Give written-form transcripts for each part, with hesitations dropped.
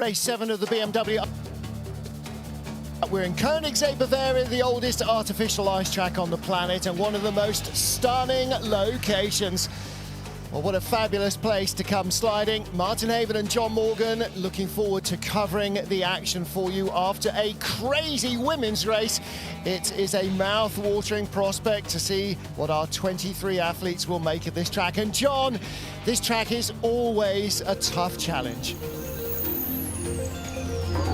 Race 7 of the BMW. We're in Königssee, Bavaria, the oldest artificial ice track on the planet and one of the most stunning locations. Well, what a fabulous place to come sliding. Martin Haven and John Morgan looking forward to covering the action for you after a crazy women's race. It is a mouth-watering prospect to see what our 23 athletes will make of this track. And John, this track is always a tough challenge.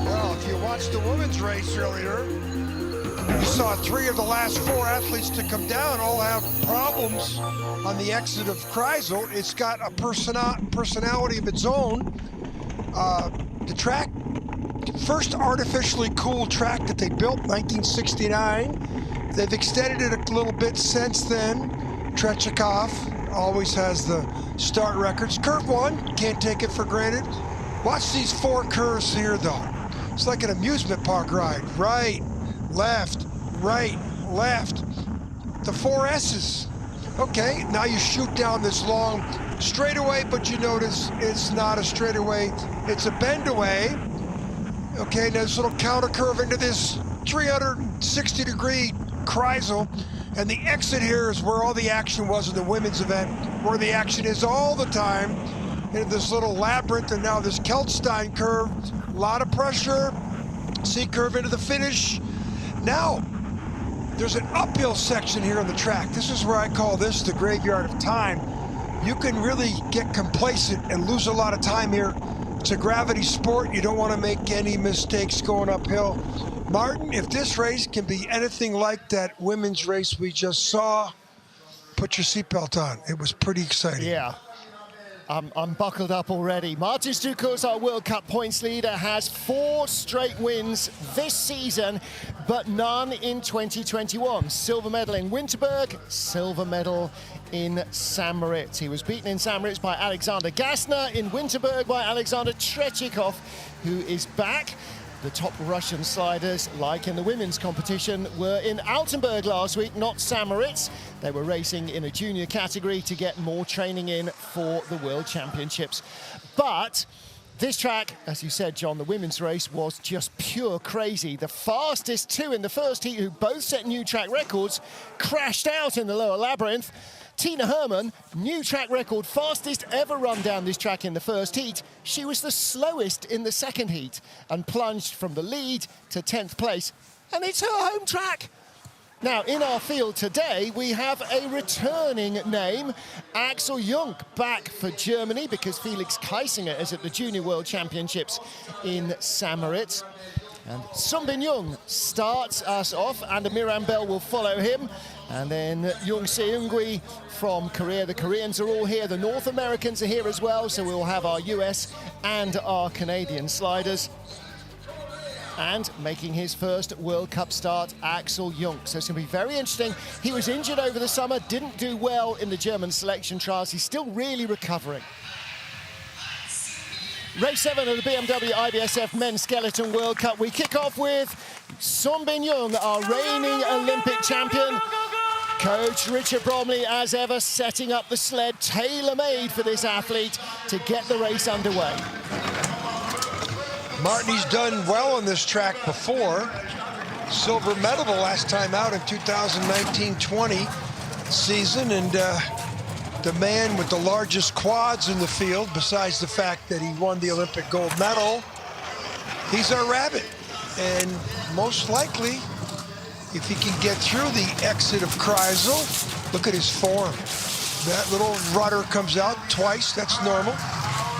Well, if you watched the women's race earlier, you saw 3 of the last 4 athletes to come down all have problems on the exit of Kreisel. It's got a personality of its own. The track, first artificially cool track that they built, 1969. They've extended it a little bit since then. Tretiakov always has the start records. Curve 1, can't take it for granted. Watch these 4 curves here, though. It's like an amusement park ride. Right, left, the 4 S's. Okay, now you shoot down this long straightaway, but you notice it's not a straightaway, it's a bend away. Okay, now this little counter curve into this 360-degree Kreisel, and the exit here is where all the action was in the women's event, where the action is all the time, in this little labyrinth, and now this Keltstein curve, a lot of pressure, C-curve into the finish. Now, there's an uphill section here on the track. This is where I call this the graveyard of time. You can really get complacent and lose a lot of time here. It's a gravity sport. You don't want to make any mistakes going uphill. Martin, if this race can be anything like that women's race we just saw, put your seatbelt on. It was pretty exciting. Yeah. I'm buckled up already. Martin Dukurs, our World Cup points leader, has 4 straight wins this season, but none in 2021. Silver medal in Winterberg, silver medal in St. Moritz. He was beaten in St. Moritz by Alexander Gassner, in Winterberg by Alexander Tretiakov, who is back. The top Russian sliders, like in the women's competition, were in Altenburg last week, not St. Moritz. They were racing in a junior category to get more training in for the World Championships. But this track, as you said, John, the women's race was just pure crazy. The fastest 2 in the first heat, who both set new track records, crashed out in the lower labyrinth. Tina Hermann, new track record, fastest ever run down this track in the first heat. She was the slowest in the second heat and plunged from the lead to 10th place. And it's her home track. Now, in our field today, we have a returning name, Axel Jungk, back for Germany because Felix Kaisinger is at the Junior World Championships in St. Moritz. And Sunbin Yun starts us off, and Amiram Bell will follow him. And then Jung Seungui from Korea. The Koreans are all here. The North Americans are here as well. So we'll have our US and our Canadian sliders. And making his first World Cup start, Axel Jungk. So it's going to be very interesting. He was injured over the summer, didn't do well in the German selection trials. He's still really recovering. Race 7 of the BMW IBSF Men's Skeleton World Cup. We kick off with Sunbin Yun, our reigning Olympic champion. Coach Richard Bromley, as ever, setting up the sled tailor-made for this athlete to get the race underway. Martin, he's done well on this track before. Silver medal the last time out in 2019-20 season, and the man with the largest quads in the field, besides the fact that he won the Olympic gold medal, he's our rabbit. And most likely, if he can get through the exit of Kreisel, look at his form. That little rudder comes out twice, that's normal.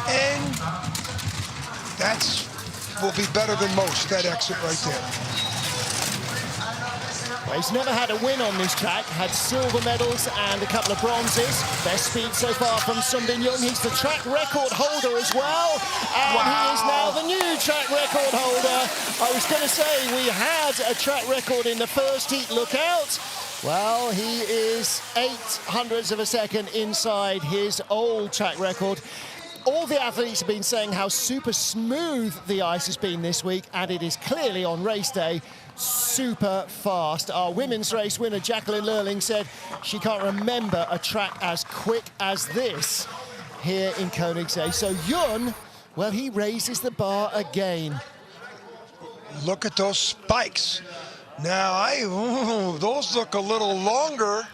And will be better than most, that exit right there. Well, he's never had a win on this track, had silver medals and a couple of bronzes. Best speed so far from Sunbin Yun. He's the track record holder as well. And wow, he is now the new track record holder. I was going to say, we had a track record in the first heat. Look out. Well, he is 0.08 of a second inside his old track record. All the athletes have been saying how super smooth the ice has been this week, and it is clearly on race day super fast. Our women's race winner, Jacqueline Lurling, said she can't remember a track as quick as this here in Königssee. So Yun Well, he raises the bar again. Look at those spikes. Now, those look a little longer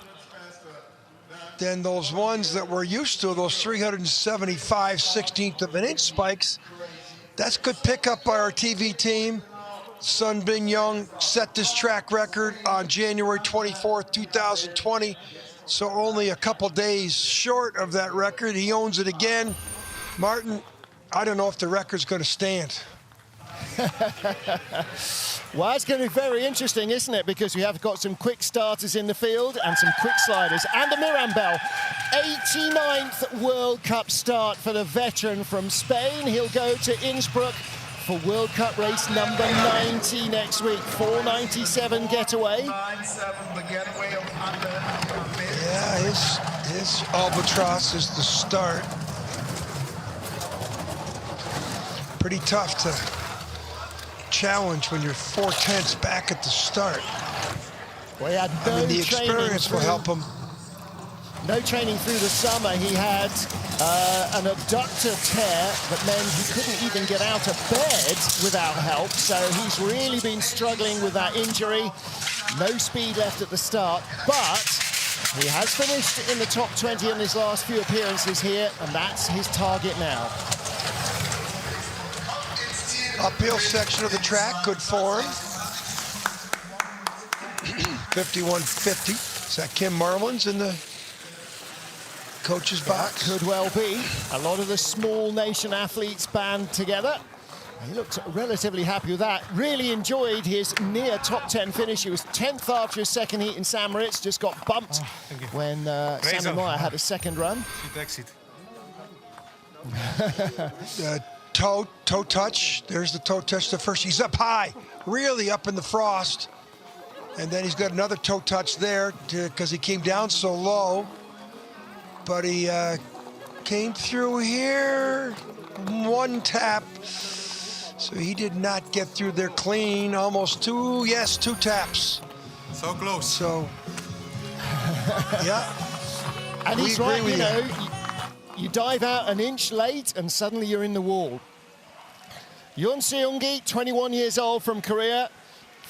than those ones that we're used to, those 375 16th of an inch spikes. That's good pickup by our TV team. Sunbin Yun set this track record on January 24th, 2020. So only a couple days short of that record. He owns it again. Martin, I don't know if the record's going to stand. Well, it's going to be very interesting, isn't it? Because we have got some quick starters in the field and some quick sliders. And a Mirambel, 89th World Cup start for the veteran from Spain. He'll go to Innsbruck for World Cup race number 90 next week. 497 getaway. Yeah, his Albatross is the start. Pretty tough to challenge when you're 4/10 back at the start. Well, he had no the experience will help him. No training through the summer. He had an abductor tear that meant he couldn't even get out of bed without help. So he's really been struggling with that injury. No speed left at the start, but he has finished in the top 20 in his last few appearances here, and that's his target now. Uphill section of the track, good form. 51.50. Is that Kim Marlin's in the coach's box? Could well be. A lot of the small nation athletes band together. He looked relatively happy with that. Really enjoyed his near top 10 finish. He was 10th after his second heat in St. Moritz. Just got bumped when Sammy Meyer had a second run. Toe touch. There's the toe touch. The first, he's up high, really up in the frost. And then he's got another toe touch there because he came down so low. But he came through here, one tap. So he did not get through there clean. Almost two taps. So close. So, yeah. And he's right, you know, you dive out an inch late and suddenly you're in the wall. Yun Seung-gi, 21 years old from Korea,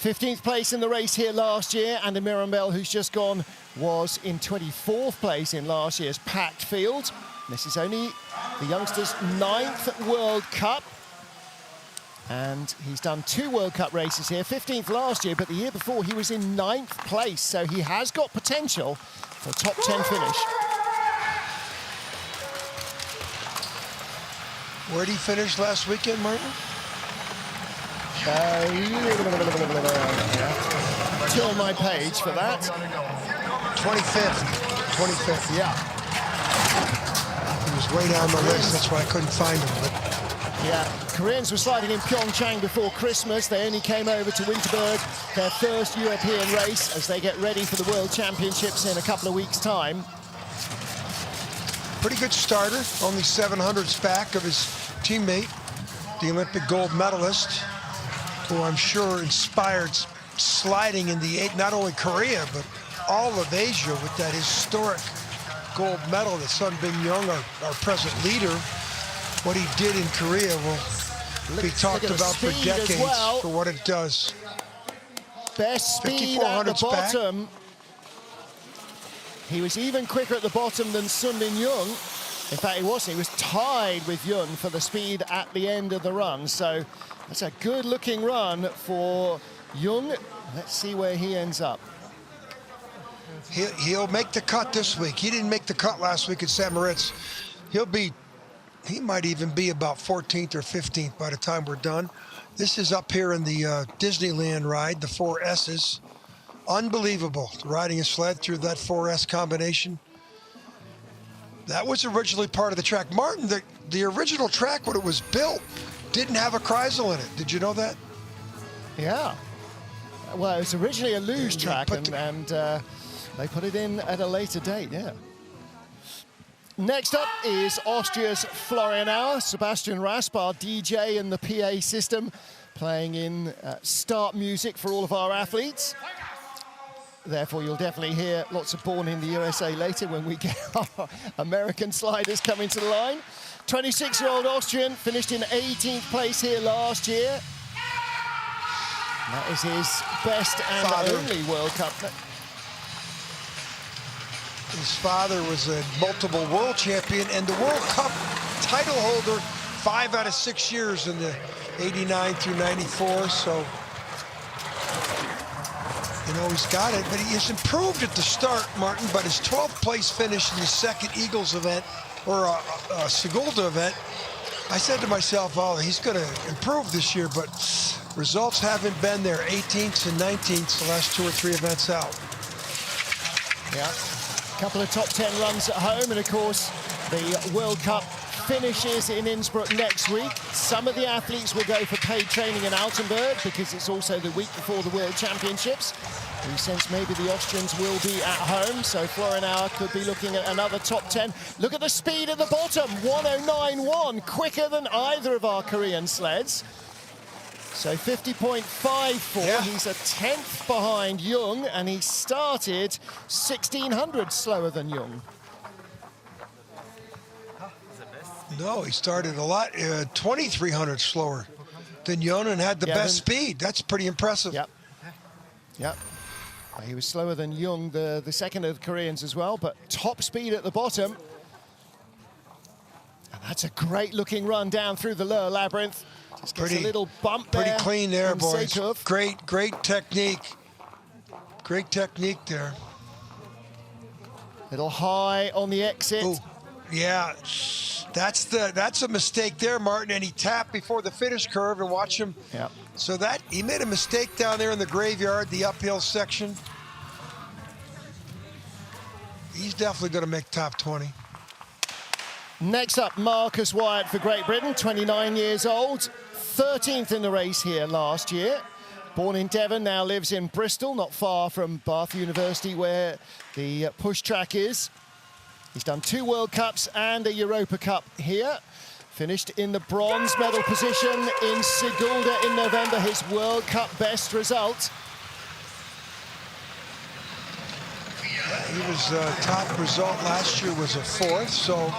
15th place in the race here last year, and Mirambel, who's just gone, was in 24th place in last year's packed field. This is only the youngster's 9th World Cup, and he's done 2 World Cup races here, 15th last year, but the year before he was in 9th place, so he has got potential for a top 10 finish. Where did he finish last weekend, Martin? Turn my page for that. 25th. Yeah. He was way down the list, that's why I couldn't find him. But yeah, Koreans were sliding in Pyeongchang before Christmas. They only came over to Winterberg, their first European race, as they get ready for the World Championships in a couple of weeks' time. Pretty good starter, only 700ths back of his teammate, the Olympic gold medalist, who I'm sure inspired sliding in the not only Korea, but all of Asia with that historic gold medal that Sunbin Yun, our present leader, what he did in Korea will be talked about for decades for what it does. Best speed at the bottom. He was even quicker at the bottom than Sunbin Yun. In fact, he wasn't. He was tied with Yun for the speed at the end of the run. So that's a good-looking run for Yun. Let's see where he ends up. He'll make the cut this week. He didn't make the cut last week at St. Moritz. He might even be about 14th or 15th by the time we're done. This is up here in the Disneyland ride, the 4S's. Unbelievable, riding a sled through that 4S combination. That was originally part of the track. Martin, the original track when it was built didn't have a Kreisel in it. Did you know that? Yeah. Well, it was originally a luge track, and they put it in at a later date, yeah. Next up is Austria's Florian Auer, Sebastian Rasp, our DJ in the PA system, playing in start music for all of our athletes. Therefore, you'll definitely hear lots of Born in the USA later when we get our American sliders coming to the line. 26-year-old Austrian finished in 18th place here last year. That is his best and only World Cup. His father was a multiple world champion and the World Cup title holder 5 out of 6 years in the 89 through 94. So, you know, he's got it, but he has improved at the start, Martin, but his 12th place finish in the second Eagles event, or a Sigulda event, I said to myself, oh, he's going to improve this year, but results haven't been there. 18th and 19th the last 2 or 3 events out. Yeah, a couple of top 10 runs at home, and of course, the World Cup finishes in Innsbruck next week. Some of the athletes will go for paid training in Altenburg because it's also the week before the World Championships. We sense maybe the Austrians will be at home, so Florian Auer could be looking at another top 10. Look at the speed at the bottom, 109.1, quicker than either of our Korean sleds. So 50.54, yeah. He's a 10th behind Jung, and he started 1,600 slower than Jung. No, he started a lot, 2,300 slower than Yun and had the best speed. That's pretty impressive. Yep. Yep. He was slower than Jung, the second of the Koreans as well, but top speed at the bottom. And that's a great-looking run down through the lower labyrinth. Just gets a little bump there. Pretty clean there, boys. Great technique. Great technique there. Little high on the exit. Ooh. Yeah, that's a mistake there, Martin, and he tapped before the finish curve, and watch him. Yep. So he made a mistake down there in the graveyard, the uphill section. He's definitely going to make top 20. Next up, Marcus Wyatt for Great Britain, 29 years old, 13th in the race here last year. Born in Devon, now lives in Bristol, not far from Bath University where the push track is. He's done 2 World Cups and a Europa Cup here. Finished in the bronze medal position in Sigulda in November, his World Cup best result. He was top result last year was a 4th, so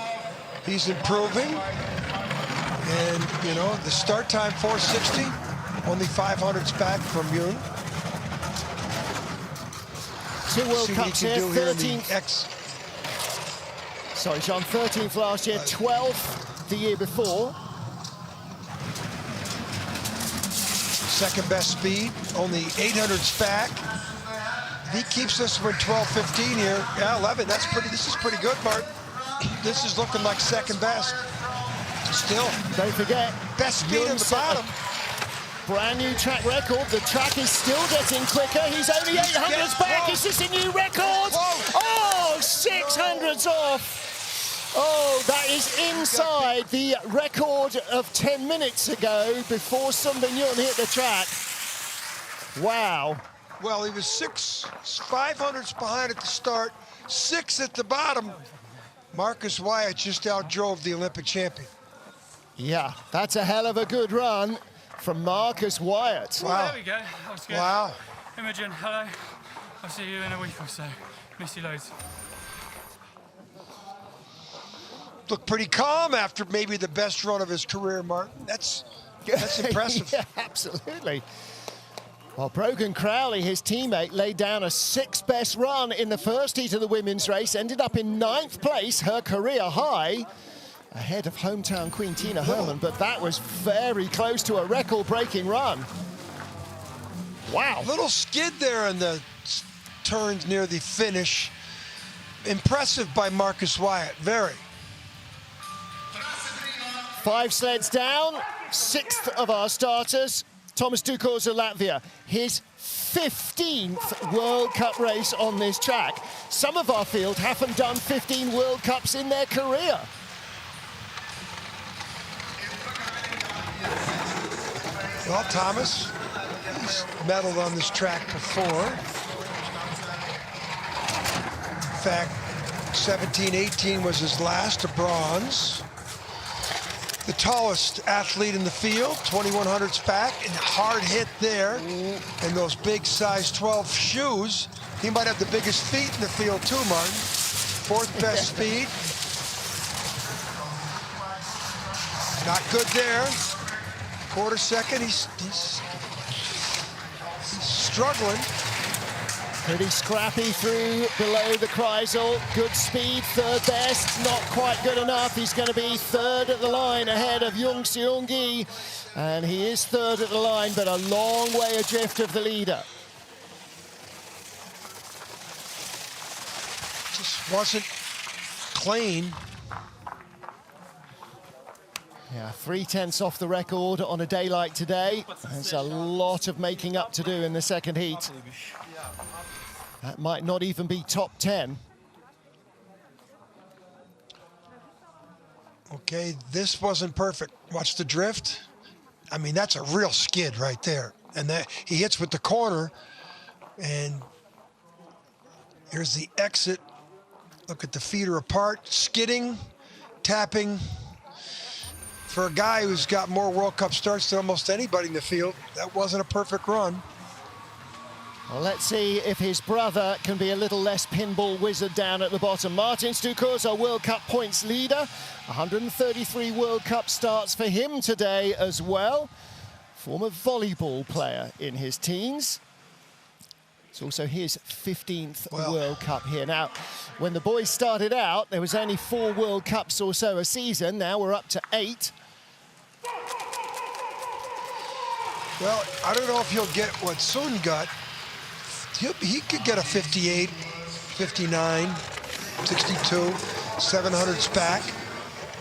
he's improving. And, you know, the start time 4:60, only 500s back from Yun. 2 World Cups here, 13th. Sorry, John, 13th last year, 12th the year before. Second best speed, only 800s back. He keeps us with 12:15 here. Yeah, 11. This is pretty good, Bart. This is looking like second best. Still, don't forget, best speed at the bottom. Brand new track record. The track is still getting quicker. He's only 800s back. Is this a new record? Oh, 600s off. Oh, that is inside the record of 10 minutes ago before Sunbin Yun hit the track. Wow. Well, he was 500s behind at the start, 6 at the bottom. Marcus Wyatt just outdrove the Olympic champion. Yeah, that's a hell of a good run from Marcus Wyatt. Wow. There we go. That was good. Wow. Imogen, hello. I'll see you in a week or so. Miss you loads. Looked pretty calm after maybe the best run of his career, Martin. That's impressive. Yeah, absolutely. Well, Brogan Crowley, his teammate, laid down a 6th best run in the first heat of the women's race, ended up in 9th place, her career high, ahead of hometown queen Tina Hermann, but that was very close to a record-breaking run. Wow. Little skid there in the turns near the finish. Impressive by Marcus Wyatt, very. 5 sleds down, 6th of our starters, Thomas Dukurs of Latvia, his 15th World Cup race on this track. Some of our field haven't done 15 World Cups in their career. Well, Thomas, he's medaled on this track before. In fact, 17-18 was his last, a bronze. The tallest athlete in the field, 2100s back, and hard hit there. And those big size 12 shoes. He might have the biggest feet in the field too, Martin. 4th best speed. Not good there. Quarter second, he's struggling. Pretty scrappy through below the Kreisel. Good speed, third best, not quite good enough. He's going to be third at the line ahead of Jungk. And he is third at the line, but a long way adrift of the leader. Just wasn't clean. Yeah, 3/10 off the record on a day like today. There's a lot of making up to do in the second heat. That might not even be top 10. Okay, this wasn't perfect. Watch the drift. I mean, that's a real skid right there. And that he hits with the corner, and here's the exit. Look at the feet are apart, skidding, tapping. For a guy who's got more World Cup starts than almost anybody in the field, that wasn't a perfect run. Well, let's see if his brother can be a little less pinball wizard down at the bottom. Martin Dukurs, our World Cup points leader. 133 World Cup starts for him today as well. Former volleyball player in his teens. It's also his 15th World Cup here. Now, when the boys started out, there was only 4 World Cups or so a season. Now we're up to 8. Well, I don't know if he'll get what Sun got. He could get a 58, 59, 62, 700s back.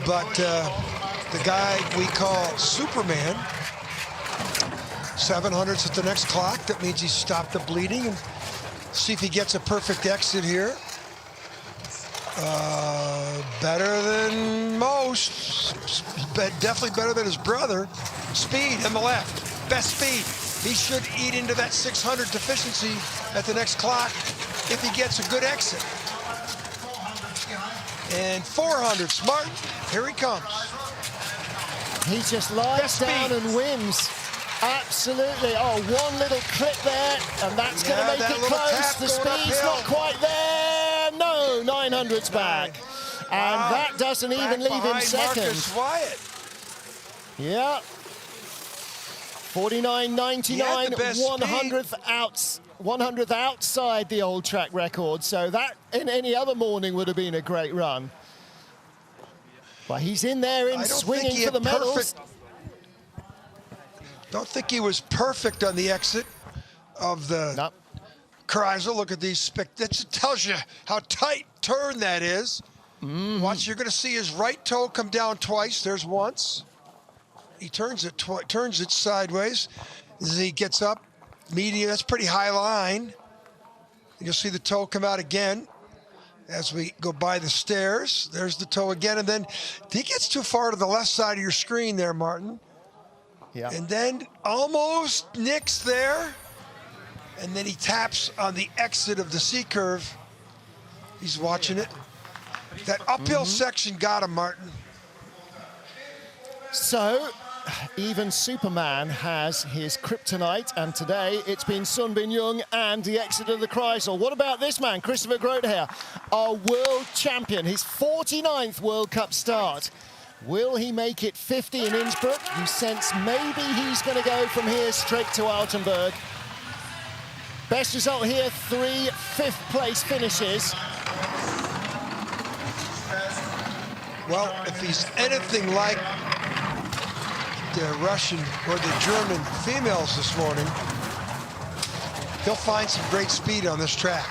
But the guy we call Superman, 700s at the next clock. That means he stopped the bleeding. And see if he gets a perfect exit here. Better than most. Definitely better than his brother. Speed on the left. Best speed. He should eat into that 600 deficiency at the next clock if he gets a good exit. And 400s. Martin, here he comes. He just lies down and wins. Absolutely. Oh, one little clip there, and that's going to make it close. The speed's not quite there. No, 900's back. And that doesn't even leave him second. Wyatt. Yeah. 49.99, 100th outside the old track record. So that in any other morning would have been a great run. But he's in there in swinging for the medals. Don't think he was perfect on the exit of the Kreisel. Look at these. That tells you how tight turn that is. Watch, you're going to see his right toe come down twice. There's once. He turns it sideways. As he gets up, medium, that's pretty high line. You'll see the toe come out again as we go by the stairs. There's the toe again, and then he gets too far to the left side of your screen there, Martin. Yeah. And then almost nicks there, and then he taps on the exit of the C-curve. He's watching it. That uphill section got him, Martin. So, even Superman has his kryptonite, and today it's been Sunbin Yun and the exit of the Kreisel. What about this man, Christopher Grotheer, our world champion, his 49th World Cup start. Will he make it 50 in Innsbruck? You sense maybe he's going to go from here straight to Altenburg. Best result here, 3 fifth-place finishes. Well, if he's anything like the Russian or the German females this morning, he'll find some great speed on this track.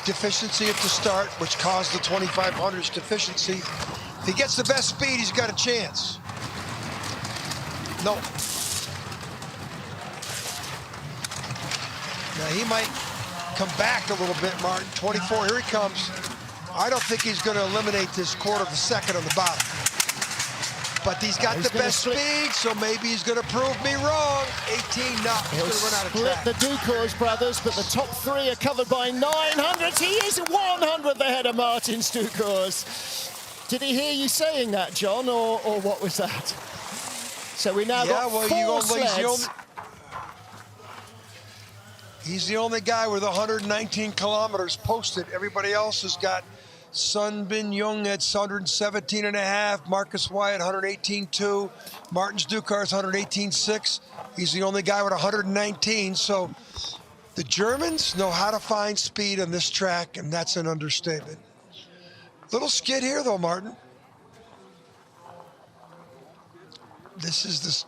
Deficiency at the start, which caused the 2500's deficiency. If he gets the best speed, he's got a chance. No. Now he might come back a little bit, Martin. 24, here he comes. I don't think he's going to eliminate this quarter of a second on the bottom. But he's got the best speed, so maybe he's going to prove me wrong. 18, no, he's going to run out of track. The Dukurs brothers, but the top 3 are covered by 900s. He is 100th ahead of Martin Dukurs. Did he hear you saying that, John, or what was that? So we now got 4 sleds. He's the only guy with 119 kilometers posted. Everybody else has got Sunbin Yun at 117.5. Marcus Wyatt, 118.2. Martins Dukurs, 118.6. He's the only guy with 119. So the Germans know how to find speed on this track, and that's an understatement. Little skid here, though, Martin. This is this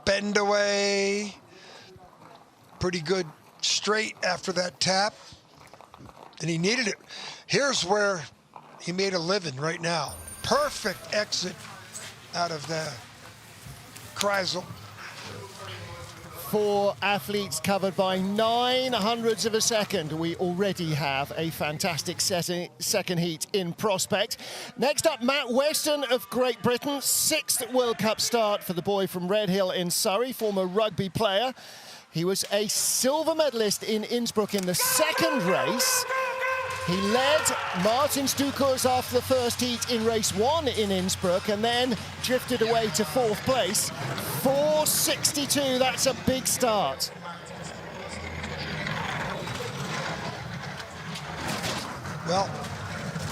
bend away. Pretty good straight after that tap. And he needed it. Here's where he made a living right now. Perfect exit out of the Kreisel. 4 athletes covered by 900ths of a second. We already have a fantastic second heat in prospect. Next up, Matt Weston of Great Britain. 6th World Cup start for the boy from Redhill in Surrey, former rugby player. He was a silver medalist in Innsbruck in the second race. He led Martins Dukurs after the first heat in race 1 in Innsbruck and then drifted away to 4th place. 4:62, that's a big start. Well,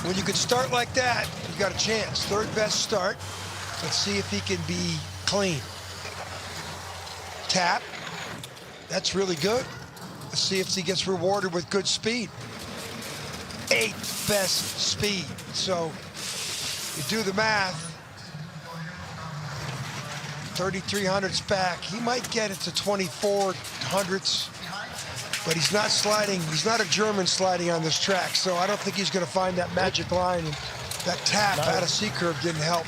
when you can start like that, you got a chance. 3rd best start. Let's see if he can be clean. Tap. That's really good. Let's see if he gets rewarded with good speed. 8th best speed. So you do the math. 3,300s back. He might get it to 2,400s, but he's not sliding. He's not a German sliding on this track, so I don't think he's going to find that magic line. And that tap out of C-curve didn't help.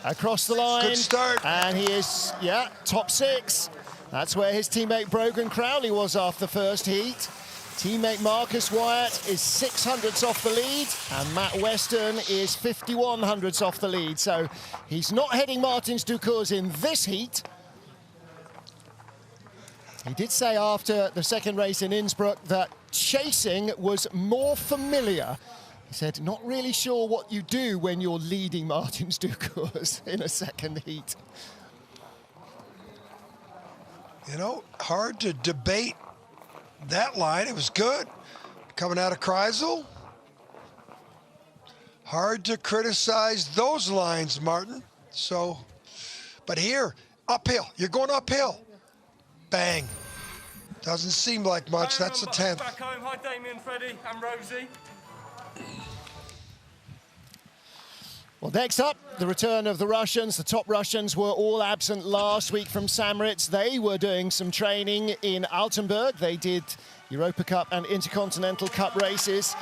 Across the line. Good start. And he is, yeah, top 6. That's where his teammate Brogan Crowley was after the first heat. Teammate Marcus Wyatt is 600ths off the lead, and Matt Weston is 5100ths off the lead. So he's not heading Martins Dukurs in this heat. He did say after the second race in Innsbruck that chasing was more familiar. He said, not really sure what you do when you're leading Martins Dukurs in a second heat. You know, hard to debate that line. It was good. Coming out of Kreisel. Hard to criticize those lines, Martin. So, but here, uphill. You're going uphill. Bang. Doesn't seem like much. That's a 10th. Back home. Hi, Damien, Freddie, and Rosie. Well, next up, the return of the Russians. The top Russians were all absent last week from Samoritz. They were doing some training in Altenburg. They did Europa Cup and Intercontinental Cup races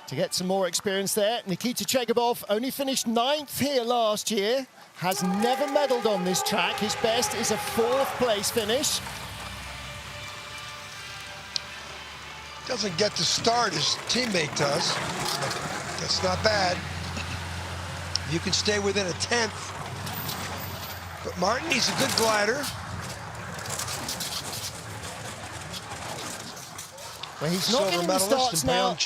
to get some more experience there. Nikita Chegabov only finished 9th here last year, has never medaled on this track. His best is a 4th place finish. Doesn't get to start his teammate does. That's not bad. You can stay within a 10th. But Martin, he's a good glider. Well, he's not getting the starts now.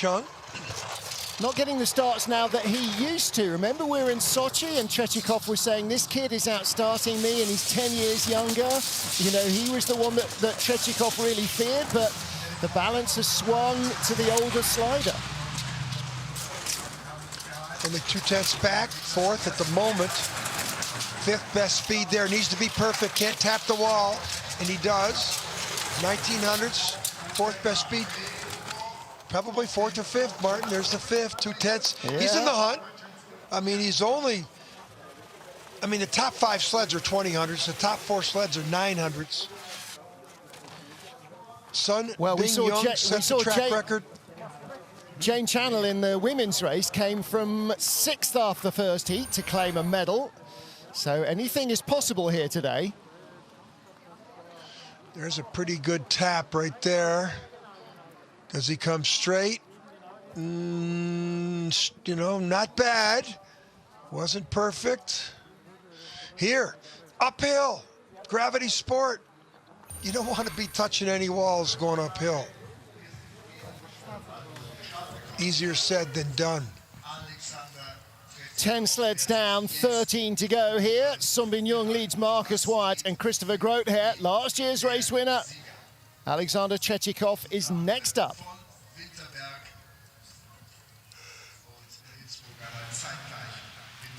Not getting the starts now that he used to. Remember, we were in Sochi and Tretiakov was saying, this kid is outstarting me and he's 10 years younger. You know, he was the one that Tretiakov really feared, but the balance has swung to the older slider. Only 2/10 back, 4th at the moment. 5th best speed there, needs to be perfect, can't tap the wall, and he does. 1900s, 4th best speed. Probably 4th or 5th, Martin, there's the 5th, 2/10. Yeah. He's in the hunt. I mean, he's only, the top 5 sleds are 2000s, the top 4 sleds are 900s. We saw track record. Jane Channel in the women's race came from 6th after the first heat to claim a medal. So anything is possible here today. There's a pretty good tap right there. Does he come straight? You know, not bad. Wasn't perfect. Here, uphill, gravity sport. You don't want to be touching any walls going uphill. Easier said than done. 10 sleds down, 13 to go here. Sunbin Yun leads Marcus Wyatt and Christopher Grotheer. Last year's race winner, Alexander Tretiakov, is next up.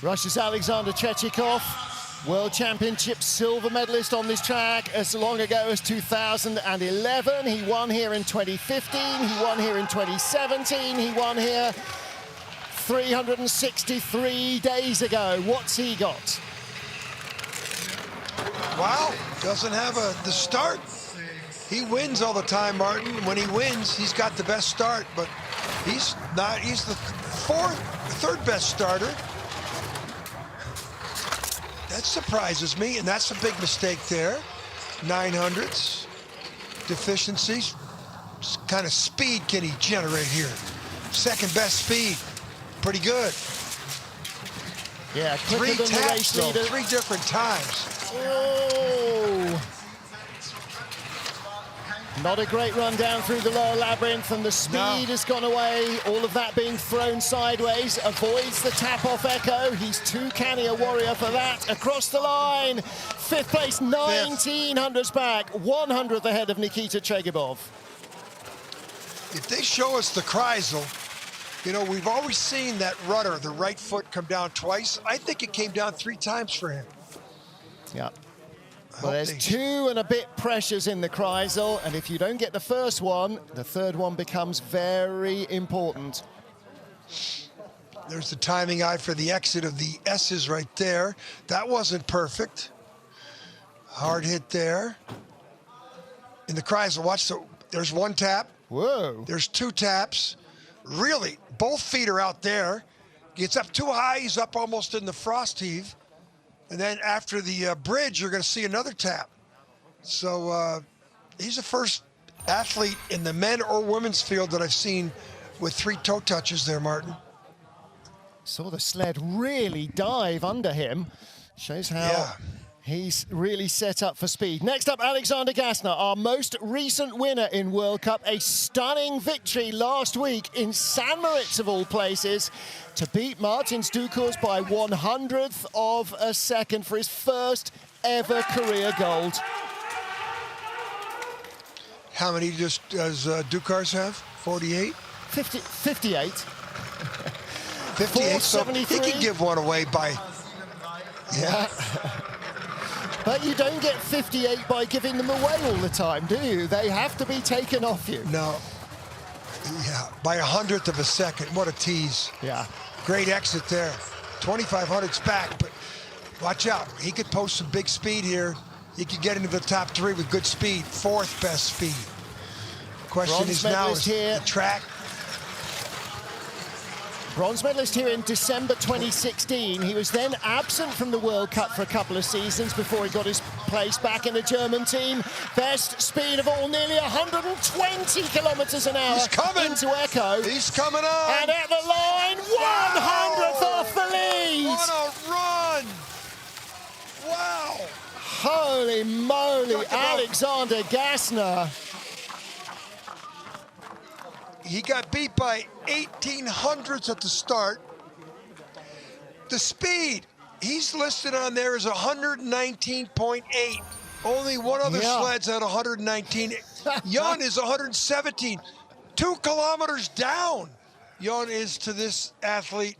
Russia's Alexander Tretiakov, World Championship silver medalist on this track as long ago as 2011. He won here in 2015, he won here in 2017, he won here 363 days ago. What's he got? Wow, doesn't have the start. He wins all the time, Martin. When he wins, he's got the best start, but he's the third best starter. That surprises me, and that's a big mistake there. 900s, deficiencies. What kind of speed can he generate here? Second best speed, pretty good. Yeah, three than taps, the race leader. 3 different times. Oh! Not a great run down through the lower labyrinth, and the speed has gone away. All of that being thrown sideways, avoids the tap-off echo. He's too canny a warrior for that. Across the line, 5th place, 1900s back, 100th ahead of Nikita Chegibov. If they show us the Kreisel, you know, we've always seen that rudder, the right foot, come down twice. I think it came down 3 times for him. Yeah. Well, there's 2 and a bit pressures in the Kreisel, and if you don't get the first one, the third one becomes very important. There's the timing eye for the exit of the S's right there. That wasn't perfect. Hard hit there. In the Kreisel, watch, there's 1 tap. Whoa. There's 2 taps. Really, both feet are out there. Gets up too high, he's up almost in the frost heave. And then after the bridge, you're going to see another tap. So he's the first athlete in the men or women's field that I've seen with 3 toe touches there, Martin. Saw the sled really dive under him. Shows how he's really set up for speed. Next up, Alexander Gassner, our most recent winner in World Cup. A stunning victory last week in San Moritz, of all places, to beat Martins Dukurs by 100th of a second for his first ever career gold. How many does Dukurs have? 48? 58. 58, so he can give one away by... Yeah. But you don't get 58 by giving them away all the time, do you? They have to be taken off you. No. Yeah, by 100th of a second. What a tease. Yeah. Great exit there. 2500's back, but watch out. He could post some big speed here. He could get into the top 3 with good speed. 4th best speed. Question is now is the track. Bronze medalist here in December 2016. He was then absent from the World Cup for a couple of seasons before he got his place back in the German team. Best speed of all, nearly 120 kilometers an hour. He's coming. Into echo. He's coming on. And at the line, 100th off the lead. What a run. Wow. Holy moly, Alexander Gassner. He got beat by 1800ths at the start. The speed, he's listed on there as 119.8. Only one other sled's at 119. Yun is 117. 2 kilometers down, Yun is to this athlete.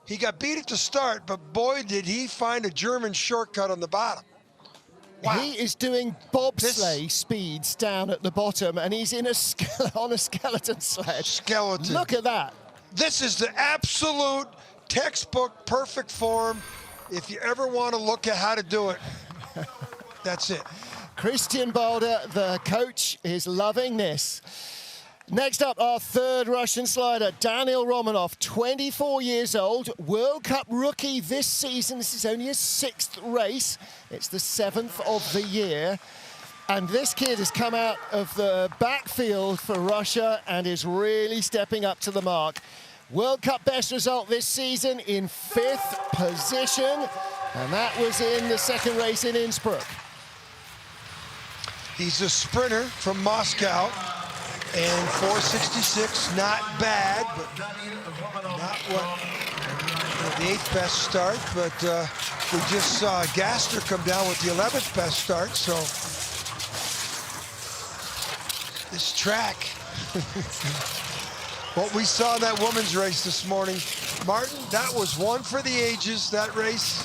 He got beat at the start, but boy, did he find a German shortcut on the bottom. Wow. He is doing bobsleigh speeds down at the bottom, and he's in on a skeleton sled. Skeleton. Look at that. This is the absolute textbook perfect form. If you ever want to look at how to do it, that's it. Christian Balder, the coach, is loving this. Next up, our third Russian slider, Daniil Romanov, 24 years old, World Cup rookie this season. This is only his 6th race. It's the 7th of the year. And this kid has come out of the backfield for Russia and is really stepping up to the mark. World Cup best result this season in 5th position, and that was in the 2nd race in Innsbruck. He's a sprinter from Moscow. And 466, not bad, but not what the 8th best start. But we just saw Gassner come down with the 11th best start. So this track, What we saw in that women's race this morning, Martin, that was one for the ages, that race.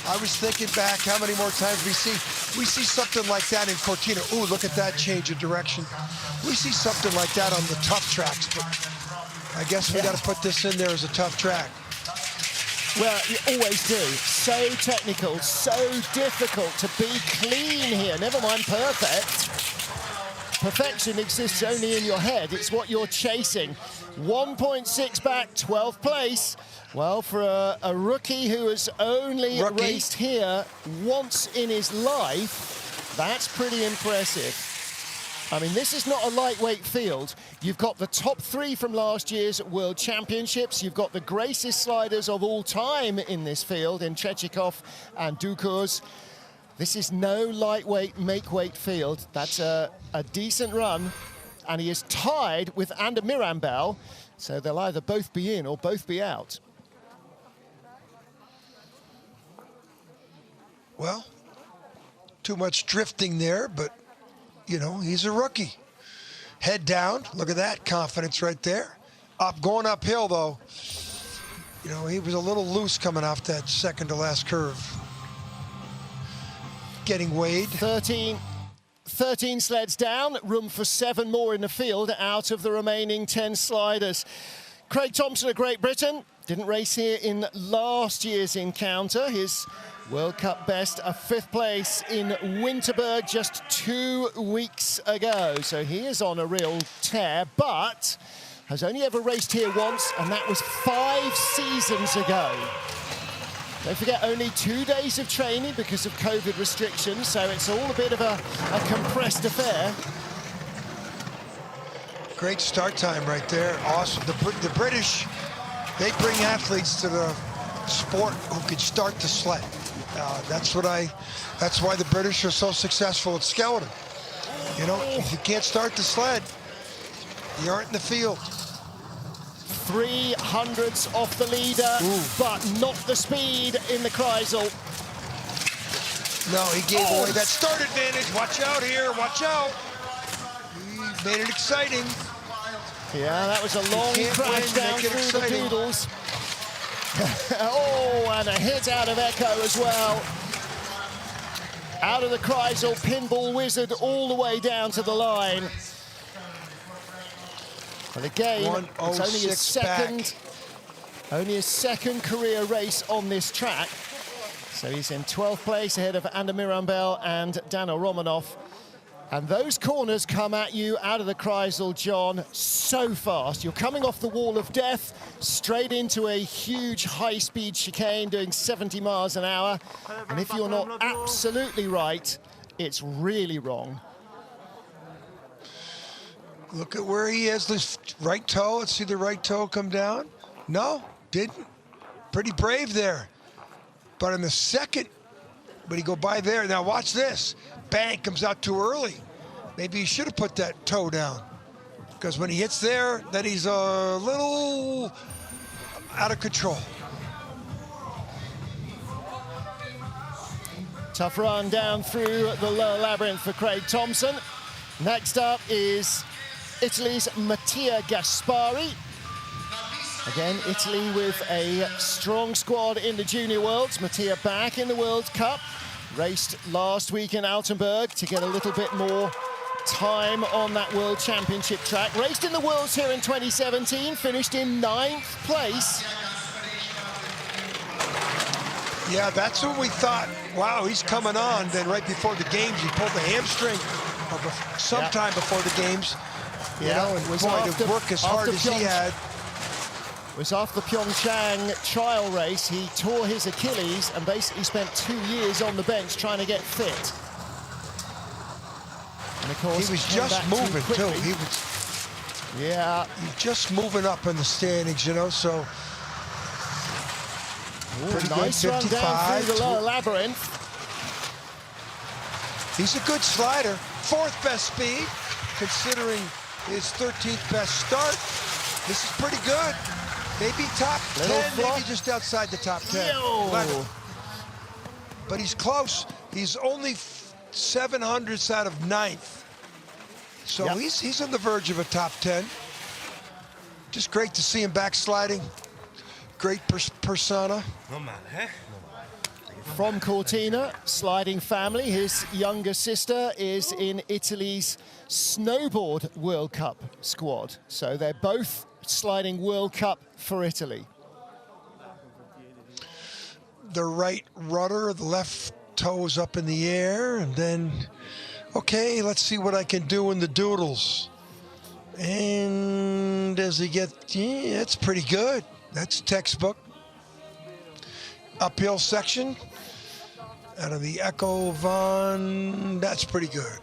I was thinking back how many more times we see something like that in Cortina. Ooh, look at that change of direction. We see something like that on the tough tracks, but I guess we got to put this in there as a tough track. Well, you always do. So technical, so difficult to be clean here. Never mind perfect. Perfection exists only in your head. It's what you're chasing. 1.6 back, 12th place. Well, for a rookie who has only raced here once in his life, that's pretty impressive. I mean, this is not a lightweight field. You've got the top 3 from last year's World Championships. You've got the greatest sliders of all time in this field in Tretiakov and Dukurs. This is no lightweight, make-weight field. That's a decent run. And he is tied with Ander Mirambel. So they'll either both be in or both be out. Well, too much drifting there, but you know, he's a rookie. Head down, look at that confidence right there. Going uphill though. You know, he was a little loose coming off that second to last curve. Getting weighed. 13 sleds down, room for 7 more in the field out of the remaining 10 sliders. Craig Thompson of Great Britain didn't race here in last year's encounter. His World Cup best, a 5th place in Winterberg just 2 weeks ago. So he is on a real tear, but has only ever raced here once, and that was 5 seasons ago. Don't forget, only 2 days of training because of COVID restrictions, so it's all a bit of a compressed affair. Great start time right there. Awesome. The British, they bring athletes to the sport who can start the sled. That's why the British are so successful at skeleton. You know, if you can't start the sled, you aren't in the field. 300ths off the leader, but not the speed in the Kreisel. No, he gave away that start advantage. Watch out here, watch out. He made it exciting. Yeah, that was a long crash down through the Poodles. Oh, and a hit out of Echo as well. Out of the Kreisel, pinball wizard all the way down to the line. And again, it's only his second career race on this track. So he's in 12th place ahead of Ander Mirambel and Dano Romanov. And those corners come at you out of the Kreisel, John, so fast. You're coming off the wall of death, straight into a huge high-speed chicane doing 70 miles an hour. And if you're not absolutely right, it's really wrong. Look at where he is, this right toe. Let's see the right toe come down. No, didn't. Pretty brave there. But in the second, but he go by there. Now watch this. Bang, comes out too early. Maybe he should have put that toe down. Because when he hits there, then he's a little out of control. Tough run down through the lower labyrinth for Craig Thompson. Next up is Italy's Mattia Gaspari. Again, Italy with a strong squad in the Junior Worlds. Mattia back in the World Cup. Raced last week in Altenburg to get a little bit more time on that World Championship track. Raced in the Worlds here in 2017, finished in 9th place. Yeah, that's when we thought, wow, he's coming on. Then right before the games, he pulled the hamstring sometime before the games. You know, and was to work as hard as he had. It was after the Pyeongchang trial race. He tore his Achilles and basically spent 2 years on the bench trying to get fit. And of course, he was just moving too. He was just moving up in the standings, you know. So pretty nice good, run down through the lower labyrinth. He's a good slider. 4th best speed, considering his 13th best start. This is pretty good. Maybe top 10, maybe just outside the top 10. 11. But he's close. He's only 700ths out of 9th. So he's on the verge of a top 10. Just great to see him backsliding. Great persona. From Cortina, sliding family. His younger sister is in Italy's snowboard World Cup squad. So they're both sliding World Cup for Italy. The right rudder, the left toe is up in the air, and then, okay, let's see what I can do in the doodles. And does he get, yeah, that's pretty good. That's textbook. Uphill section out of the Echo Von, that's pretty good.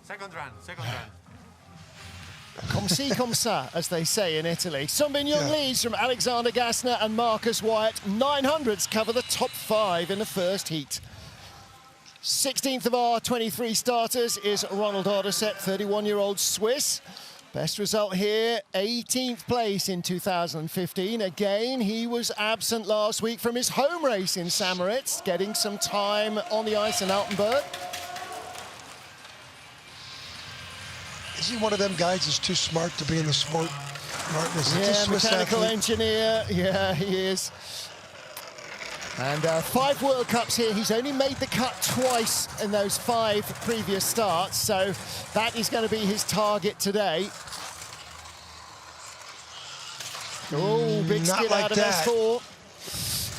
Second run, second run. Comme ci, comme ça, as they say in Italy. Sunbin Yun leads from Alexander Gassner and Marcus Wyatt. 900s cover the top 5 in the first heat. 16th of our 23 starters is Ronald Hartsetter, 31-year-old Swiss. Best result here, 18th place in 2015. Again, he was absent last week from his home race in St. Moritz, getting some time on the ice in Altenburg. Is he one of them guys that's too smart to be in the sport? Martin, is it Yeah, mechanical engineer. Yeah, he is. And 5 World Cups here. He's only made the cut twice in those 5 previous starts, so that is going to be his target today. Oh, big skid like out of that. S4.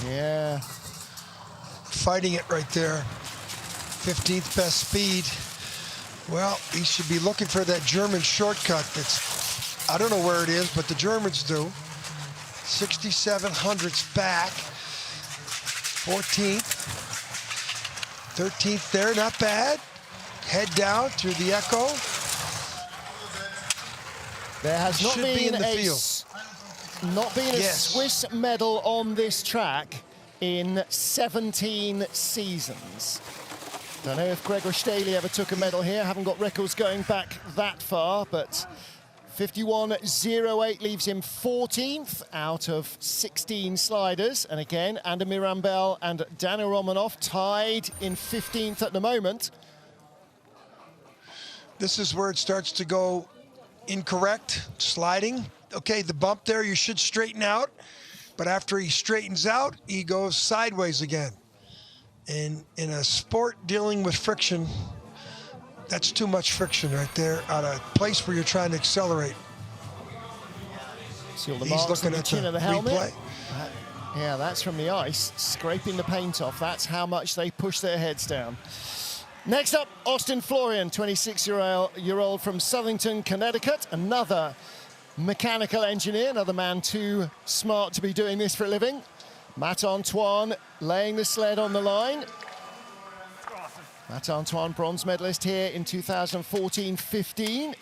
Yeah. Fighting it right there. 15th best speed. Well, he should be looking for that German shortcut that's, I don't know where it is, but the Germans do. 6,700s back. 14th. 13th there, not bad. Head down through the Echo. There has not been a Yes. Swiss medal on this track in 17 seasons. Don't know if Gregor Staley ever took a medal here. Haven't got records going back that far, but 51.08 leaves him 14th out of 16 sliders. And again, Ander Mirambel and Daniel Romanov tied in 15th at the moment. This is where it starts to go incorrect, sliding. Okay, the bump there, you should straighten out. But after he straightens out, he goes sideways again. And in a sport dealing with friction, that's too much friction right there at a place where you're trying to accelerate. See all the He's marks on looking the at chin the of the helmet. replay. Yeah, that's from the ice, scraping the paint off. That's how much they push their heads down. Next up, Austin Florian, 26-year-old from Southington, Connecticut. Another mechanical engineer, another man too smart to be doing this for a living. Matt Antoine laying the sled on the line. Matt Antoine, bronze medalist here in 2014-15.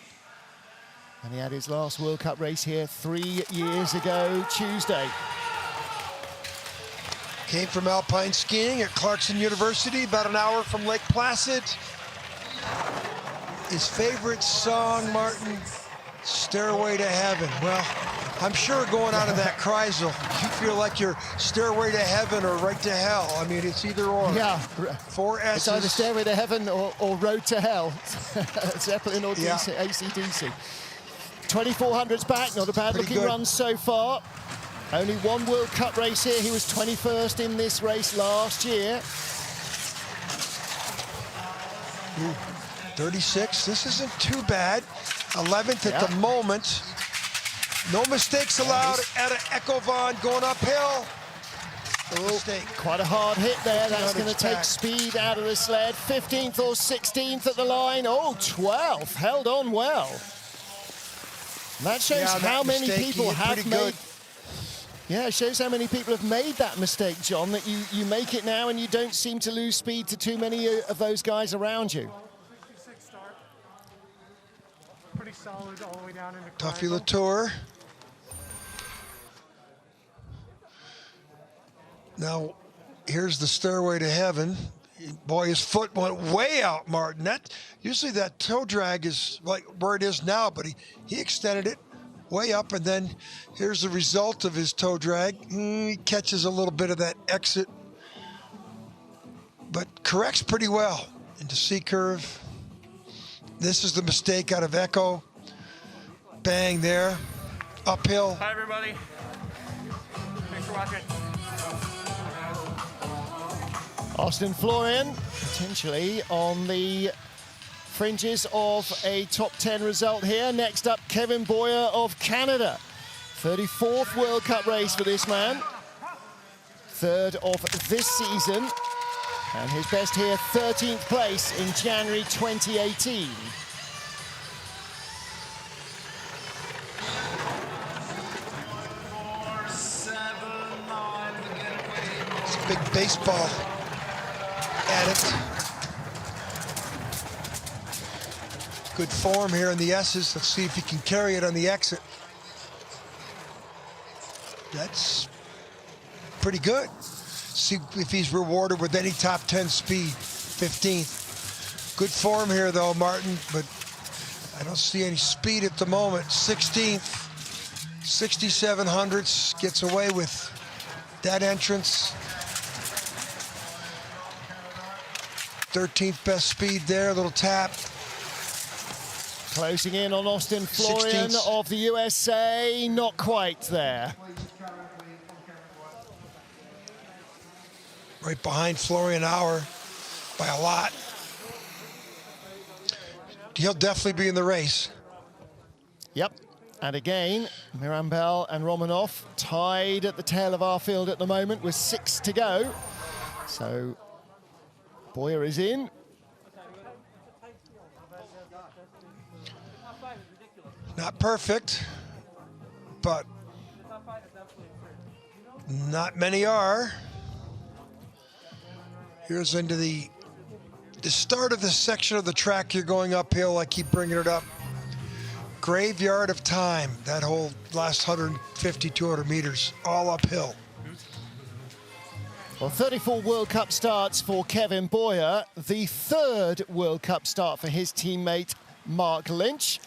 And he had his last World Cup race here 3 years ago, Tuesday. Came from alpine skiing at Clarkson University, about an hour from Lake Placid. His favorite song, Martin, Stairway to Heaven. Well, I'm sure going out of that Kreisel, you feel like you're Stairway to Heaven or Right to Hell. I mean, it's either or. Yeah. 4 S's. It's either Stairway to Heaven or Road to Hell. Zeppelin or Yeah. AC/DC. 2400s back, not a bad Pretty looking good. run so far. Only 1 World Cup race here. He was 21st in this race last year. 36, this isn't too bad. 11th at the moment. No mistakes allowed at an Echo Von going uphill. Mistake. Quite a hard hit there. That's going to take back. speed out of the sled. 15th or 16th at the line. Oh, 12th. Held on well. And that shows Yeah, that how many mistake, people he hit have pretty made... good. Yeah, it shows how many people have made that mistake, John, that you make it now and you don't seem to lose speed to too many of those guys around you. 56 start. Pretty solid all the way down into Tuffy Kreisel. Latour. Now, here's the Stairway to Heaven. Boy, his foot went way out, Martin. Usually that toe drag is like where it is now, but he extended it way up, and then here's the result of his toe drag. He catches a little bit of that exit, but corrects pretty well into C-curve. This is the mistake out of Echo. Bang there. uphill. Hi, everybody. Thanks for watching. Austin Florian potentially on the fringes of a top 10 result here. Next up, Kevin Boyer of Canada. 34th World Cup race for this man. Third of this season. And his best here, 13th place in January 2018. It's a big baseball addict. Good form here in the S's. Let's see if he can carry it on the exit. That's pretty good. See if he's rewarded with any top 10 speed. 15th. Good form here though, Martin, but I don't see any speed at the moment. 16th. 6,700s, gets away with that entrance. 13th best speed there, a little tap. Closing in on Austin Florian 16th. of the USA, not quite there. Right behind Florian Auer by a lot. He'll definitely be in the race. Yep, and again, Mirambel and Romanov tied at the tail of our field at the moment with 6 to go. So Boyer is in. Not perfect, but not many are. Here's into the start of the section of the track. You're going uphill. I keep bringing it up. Graveyard of time. That whole last 150, 200 meters, all uphill. Well, 34 World Cup starts for Kevin Boyer. The 3rd World Cup start for his teammate, Mark Lynch.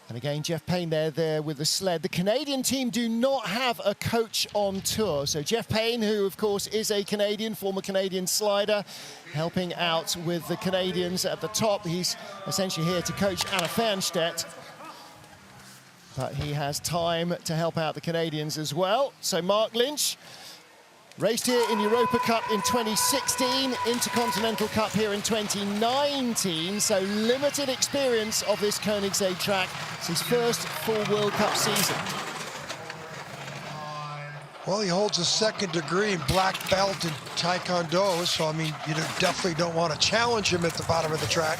And again, Jeff Payne there with the sled. The Canadian team do not have a coach on tour. So Jeff Payne, who of course is a Canadian, former Canadian slider, helping out with the Canadians at the top. He's essentially here to coach Anna Fernstedt. But he has time to help out the Canadians as well. So Mark Lynch raced here in Europa Cup in 2016, Intercontinental Cup here in 2019, so limited experience of this Königssee track. It's his first full World Cup season. Well, he holds a 2nd degree in black belt in Taekwondo, so I mean, you definitely don't want to challenge him at the bottom of the track.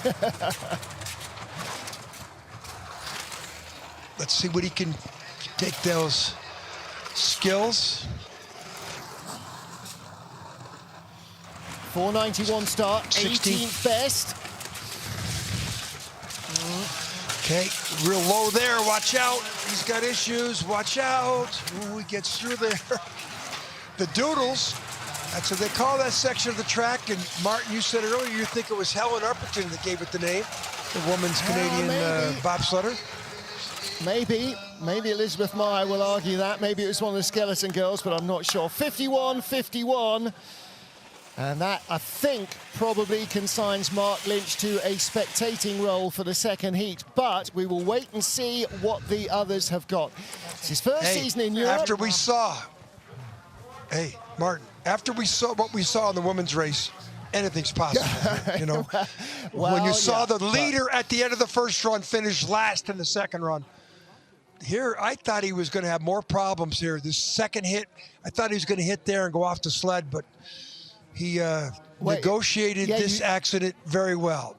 Let's see what he can take those skills. 491 start, 18th best. Okay, real low there, watch out. He's got issues, watch out. Ooh, he gets through there. The doodles, that's what they call that section of the track. And Martin, you said earlier, you think it was Helen Arpington that gave it the name, the woman's Canadian bobsledder. Maybe Elizabeth Meyer will argue that. Maybe it was one of the skeleton girls, but I'm not sure. 51-51. And that, I think, probably consigns Mark Lynch to a spectating role for the 2nd heat. But we will wait and see what the others have got. It's his first season in Europe. After we saw, Martin, after we saw what we saw in the women's race, anything's possible, you know. Well, when you saw the leader at the end of the first run finish last in the second run. Here, I thought he was going to have more problems here. This second hit, I thought he was going to hit there and go off the sled, but he negotiated this accident very well.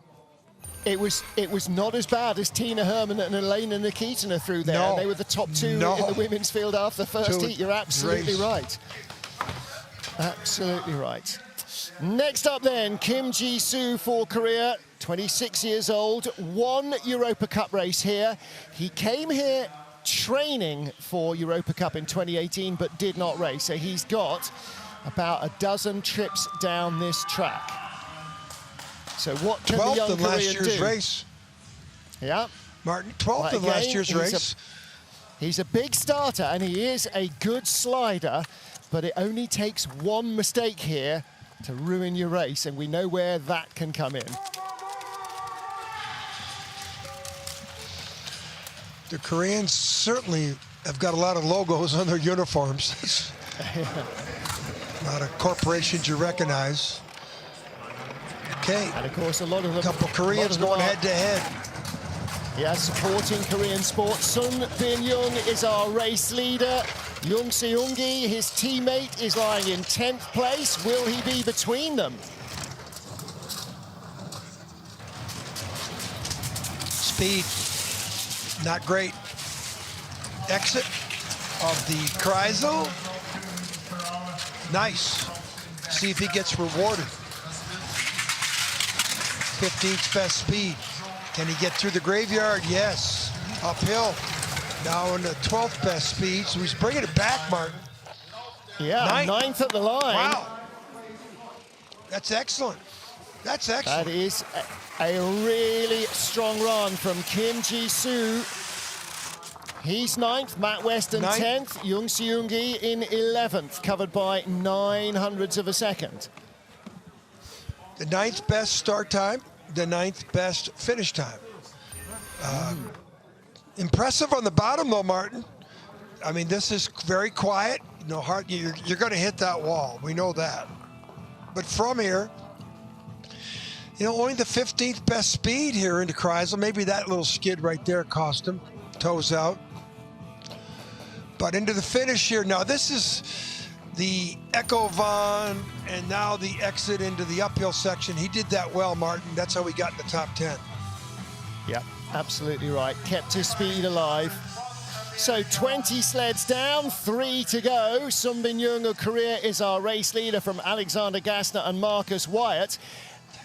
It was not as bad as Tina Herman and Elena Nikitina through there. No. They were the top 2 in the women's field after the first heat. You're absolutely right. Absolutely right. Next up then, Kim Ji-soo for Korea, 26 years old, 1 Europa Cup race here. He came here training for Europa Cup in 2018, but did not race. So he's got about a dozen trips down this track. So what can the young Korean do? 12th in last year's race. Yeah. Martin, 12th in last year's race. He's a big starter, and he is a good slider, but it only takes 1 mistake here to ruin your race, and we know where that can come in. The Koreans certainly have got a lot of logos on their uniforms. A lot of corporations you recognize. Okay. And of course, a lot of them. A couple Koreans going head to head. Yeah, supporting Korean sport. Sunbin Yun is our race leader. Jung Se-yoongi, his teammate, is lying in 10th place. Will he be between them? Speed, not great. Exit of the Kreisel. Nice. See if he gets rewarded. 15th best speed. Can he get through the graveyard? Yes. Uphill. Now in the 12th best speed, so he's bringing it back, Martin. Yeah, ninth at the line. Wow. That's excellent. That's excellent. That is a really strong run from Kim Ji-soo. He's 9th, Matt Weston 10th, Jung Se-yoongi in 11th, covered by 900ths of a second. The 9th best start time, the 9th best finish time. Impressive on the bottom though, Martin. I mean, this is very quiet. No hard. You're going to hit that wall. We know that. But from here, you know, only the 15th best speed here into Kreisel. Maybe that little skid right there cost him. Toes out. But into the finish here. Now this is the Echo Von, and now the exit into the uphill section. He did that well, Martin. That's how he got in the top 10. Yep, absolutely right. Kept his speed alive. So 20 sleds down, 3 to go. Sunbin Yun of Korea is our race leader from Alexander Gassner and Marcus Wyatt.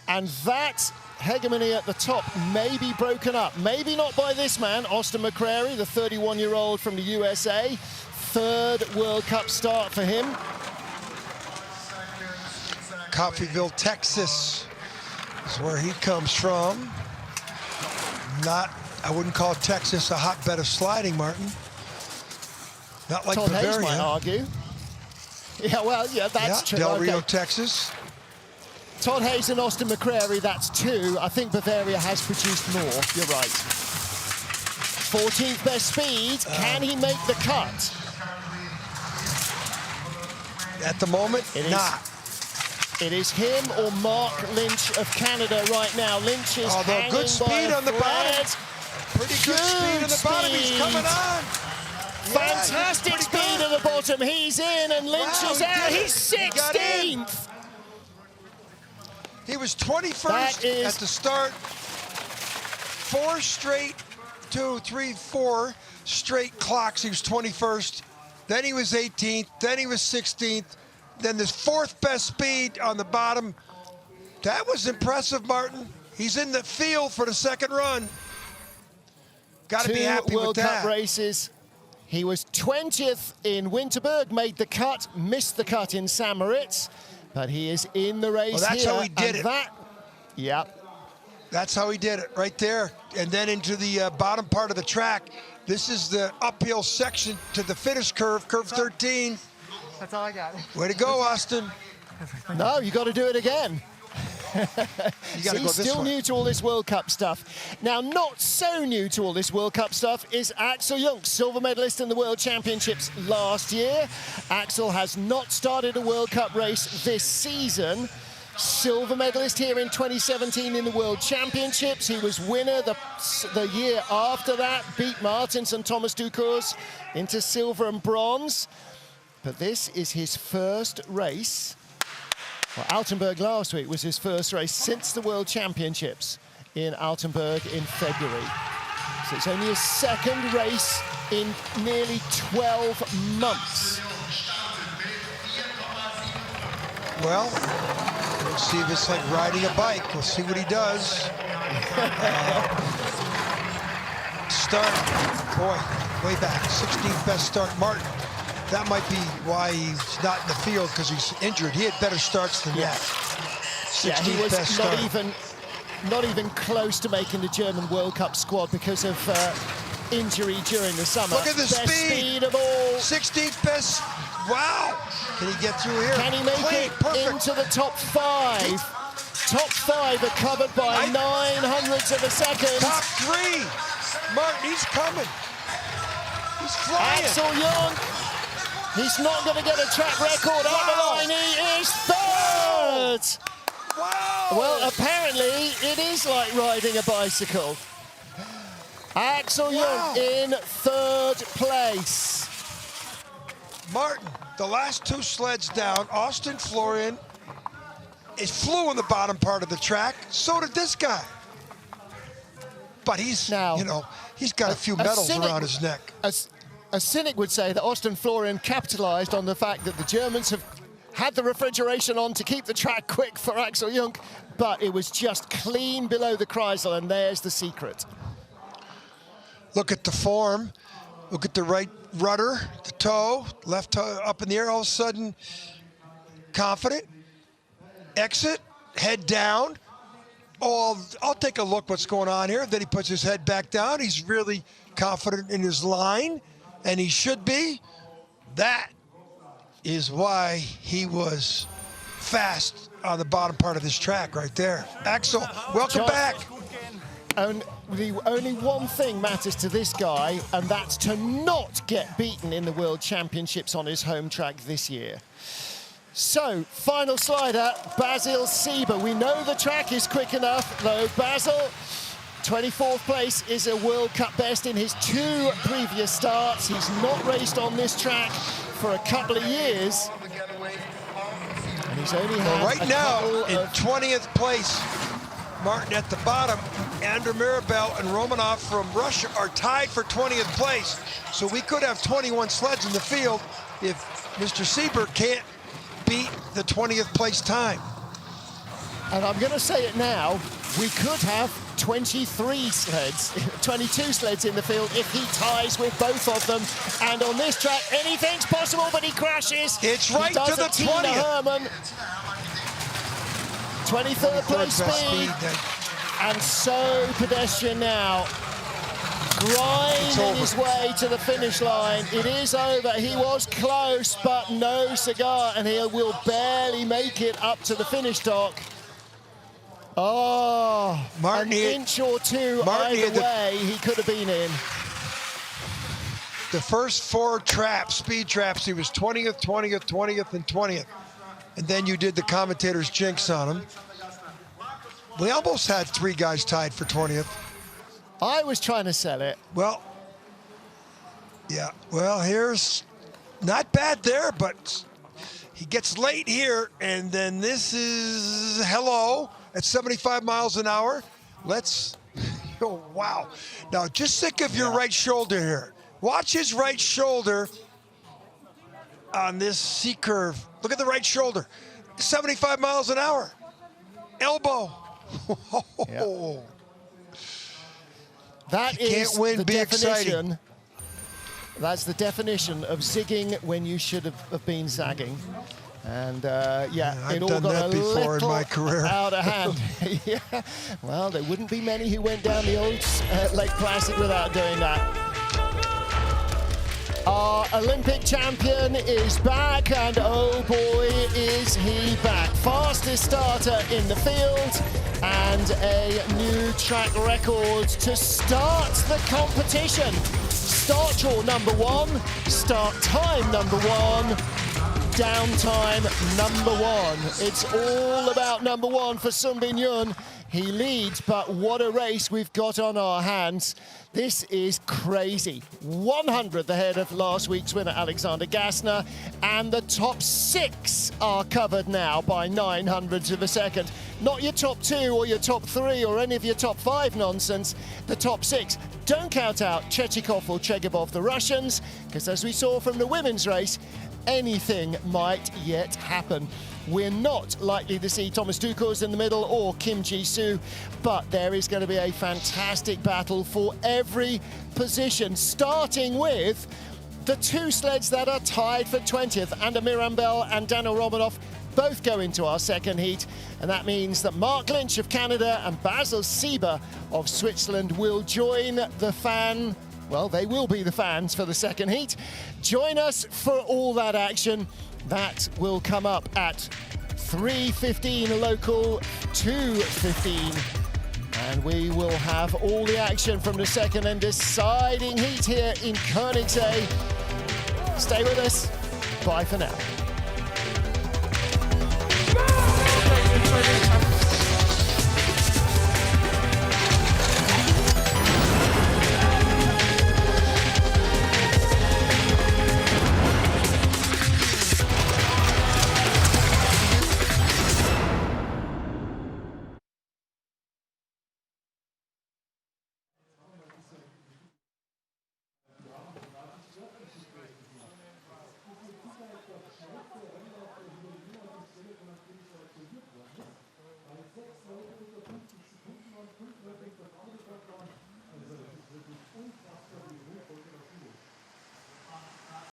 And that hegemony at the top may be broken up. Maybe not by this man, Austin McCrary, the 31-year-old from the USA. 3rd World Cup start for him. Coffeyville, Texas is where he comes from. I wouldn't call Texas a hotbed of sliding, Martin. Not like Todd Bavaria. Hayes might argue. Yeah, well, yeah, that's true. Del Rio, okay. Texas. Todd Hayes and Austin McCrary, that's 2. I think Bavaria has produced more. You're right. 14th best speed. Can he make the cut? At the moment, not. It is him or Mark Lynch of Canada right now. Lynch is hanging good speed on the bottom. Pretty good speed on the bottom. He's coming on. Fantastic speed at the bottom. He's in and Lynch is out. He's 16th. He was 21st at the start. 4 straight clocks. He was 21st. Then he was 18th. Then he was 16th. Then this 4th best speed on the bottom. That was impressive, Martin. He's in the field for the 2nd run. Got to be happy with that. 2 World Cup races. He was 20th in Winterberg, made the cut, missed the cut in St. Moritz, but he is in the race that's here. How he did it. That's how he did it, right there. And then into the bottom part of the track. This is the uphill section to the finish curve, curve 13. That's all I got. Way to go, Austin. No, you got to do it again. He's still new to all this World Cup stuff. Now, not so new to all this World Cup stuff is Axel Jungk, silver medalist in the World Championships last year. Axel has not started a World Cup race this season. Silver medalist here in 2017 in the World Championships. He was winner the year after that, beat Martins and Thomas Dukurs into silver and bronze. But this is his first race. Well, Altenburg last week was his first race since the World Championships in Altenburg in February. So it's only his 2nd race in nearly 12 months. Well, we'll see if it's like riding a bike. We'll see what he does. Start, boy, way back, 16th best start, Martin. That might be why he's not in the field, because he's injured. He had better starts than that. 16th he was best not even close to making the German World Cup squad because of injury during the summer. Look at the speed of all. 16th best. Wow. Can he get through here? Can he make it into the top 5? Top 5 are covered by 900ths of a second. Top 3. Martin, he's coming. He's flying. Axel Jungk, he's not going to get a track record out the line. He is third. Wow. Well, apparently it is like riding a bicycle. Axel Jungk in third place. Martin, the last two sleds down, Austin Florian flew in the bottom part of the track. So did this guy. But he's, now, he's got a few medals around his neck. A cynic would say that Austin Florian capitalized on the fact that the Germans have had the refrigeration on to keep the track quick for Axel Jungk, but it was just clean below the Kreisel, and there's the secret. Look at the form. Look at the right rudder, the toe, left toe up in the air. All of a sudden, confident. Exit, head down. Oh, I'll take a look what's going on here. Then he puts his head back down. He's really confident in his line, and he should be. That is why he was fast on the bottom part of this track right there. Axel, welcome back. Only one thing matters to this guy, and that's to not get beaten in the World Championships on his home track this year. So, final slider, Basil Sieber. We know the track is quick enough, though. Basil, 24th place is a World Cup best in his 2 previous starts. He's not raced on this track for a couple of years. And he's only had right now, in 20th place, Martin at the bottom, Andrew Mirabel and Romanov from Russia are tied for 20th place. So we could have 21 sleds in the field if Mr. Sieber can't beat the 20th place time. And I'm going to say it now, we could have 23 sleds, 22 sleds in the field if he ties with both of them. And on this track, anything's possible, but he crashes. It's right to the 20th. 23rd place speed. And so pedestrian now, grinding his way to the finish line. It is over. He was close, but no cigar, and he will barely make it up to the finish dock. Oh, Martin, an inch or two either way he could have been in. The first 4 traps, speed traps, he was 20th, 20th, 20th, and 20th. And then you did the commentator's jinx on him. We almost had 3 guys tied for 20th. I was trying to sell it. Well, yeah, well, here's not bad there, but he gets late here, and then this is hello at 75 miles an hour. Let's, oh, wow. Now, just think of your right shoulder here. Watch his right shoulder on this C curve. Look at the right shoulder, 75 miles an hour. Elbow. Yeah. That is the definition. That's the definition of zigging when you should have been zagging. And yeah, I've it all done got that a before in my career. out of hand. Yeah. Well, there wouldn't be many who went down the old Lake Placid without doing that. Our Olympic champion is back, and oh boy, is he back. Fastest starter in the field, and a new track record to start the competition. Start draw number 1, start time number 1, downtime number 1. It's all about number 1 for Sunbin Yun. He leads, but what a race we've got on our hands. This is crazy. 100th ahead of last week's winner, Alexander Gassner, and the top 6 are covered now by 900ths of a second. Not your top 2 or your top 3 or any of your top 5 nonsense, the top 6. Don't count out Tretiakov or Chegabov, the Russians, because as we saw from the women's race, anything might yet happen. We're not likely to see Thomas Dukurs in the middle or Kim Ji-soo, but there is going to be a fantastic battle for every position, starting with the 2 sleds that are tied for 20th. Anna Mirambel and Daniel Romanov both go into our second heat, and that means that Mark Lynch of Canada and Basil Sieber of Switzerland will join the fan. Well, they will be the fans for the second heat. Join us for all that action. That will come up at 3:15 local, 2:15. And we will have all the action from the second and deciding heat here in Königssee. Stay with us. Bye for now.